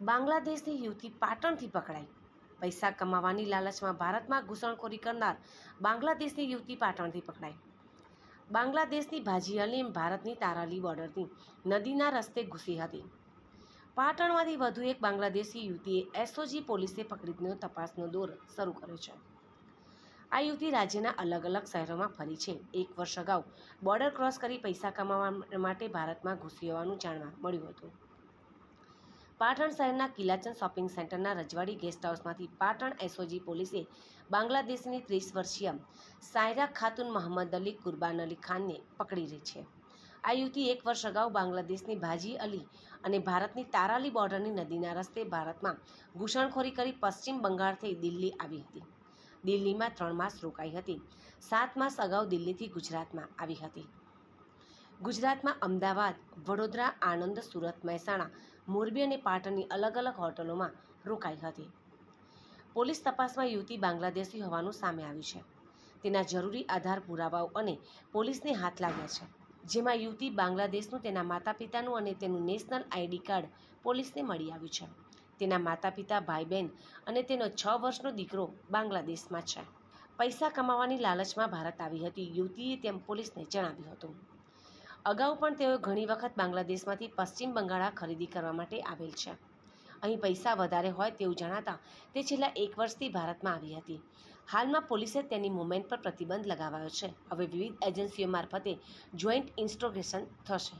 બાંગ્લાદેશની યુવતી પાટણથી પકડાઈ। પૈસા કમાવાની લાલચમાં ભારતમાં ઘૂસણખોરી કરનાર બાંગ્લાદેશની યુવતી પાટણથી પકડાઈ। બાંગ્લાદેશની ભાજી અલીમ ભારતની તારાલી બોર્ડરથી નદીના રસ્તે ઘૂસી હતી। પાટણમાંથી વધુ એક બાંગ્લાદેશી યુવતીએ એસઓજી પોલીસે પકડીને તપાસનો દોર શરૂ કર્યો છે। આ યુવતી રાજ્યના અલગ અલગ શહેરોમાં ફરી છે। 1 વર્ષ અગાઉ બોર્ડર ક્રોસ કરી પૈસા કમાવા માટે ભારતમાં ઘૂસી હોવાનું જાણવા મળ્યું હતું। પાટણ શહેરના કિલાચંદ શોપિંગ સેન્ટરના રજવાડી ગેસ્ટ હાઉસમાંથી પાટણ એસઓજી પોલીસે બાંગ્લાદેશની 30 વર્ષીય સાયરા ખાતુન મહંમદ અલી કુરબાન અલી ખાનને પકડી રહી છે। આ યુવતી 1 વર્ષ અગાઉ બાંગ્લાદેશની ભાજી અલી અને ભારતની તારાલી બોર્ડરની નદીના રસ્તે ભારતમાં ઘૂસણખોરી કરી પશ્ચિમ બંગાળથી દિલ્હી આવી હતી। દિલ્હીમાં 3 માસ રોકાઈ હતી। 7 માસ અગાઉ દિલ્હીથી ગુજરાતમાં આવી હતી। ગુજરાતમાં અમદાવાદ, વડોદરા, આણંદ, સુરત, મહેસાણા, મોરબી અને પાટણની અલગ અલગ હોટલોમાં રોકાઈ હતી। પોલીસ તપાસમાં યુવતી બાંગ્લાદેશી હોવાનું સામે આવ્યું છે। તેના જરૂરી આધાર પુરાવાઓ અને પોલીસને હાથ લાગ્યા છે, જેમાં યુવતી બાંગ્લાદેશનું તેના માતા પિતાનું અને તેનું નેશનલ આઈડી કાર્ડ પોલીસને મળી આવ્યું છે। તેના માતા પિતા, ભાઈ બહેન અને તેનો 6 વર્ષનો દીકરો બાંગ્લાદેશમાં છે। પૈસા કમાવાની લાલચમાં ભારત આવી હતી, યુવતીએ તેમ પોલીસને જણાવ્યું હતું। અગાઉ પણ તેઓ ઘણી વખત બાંગ્લાદેશમાંથી પશ્ચિમ બંગાળ ખરીદી કરવા માટે આવેલ છે। અહીં પૈસા વધારે હોય તેવું જણાતા તે છેલ્લા 1 વર્ષથી ભારતમાં આવી હતી। હાલમાં પોલીસે તેની મૂવમેન્ટ પર પ્રતિબંધ લગાવાયો છે। હવે વિવિધ એજન્સીઓ મારફતે જોઈન્ટ ઇન્સ્ટ્રોગેશન થશે।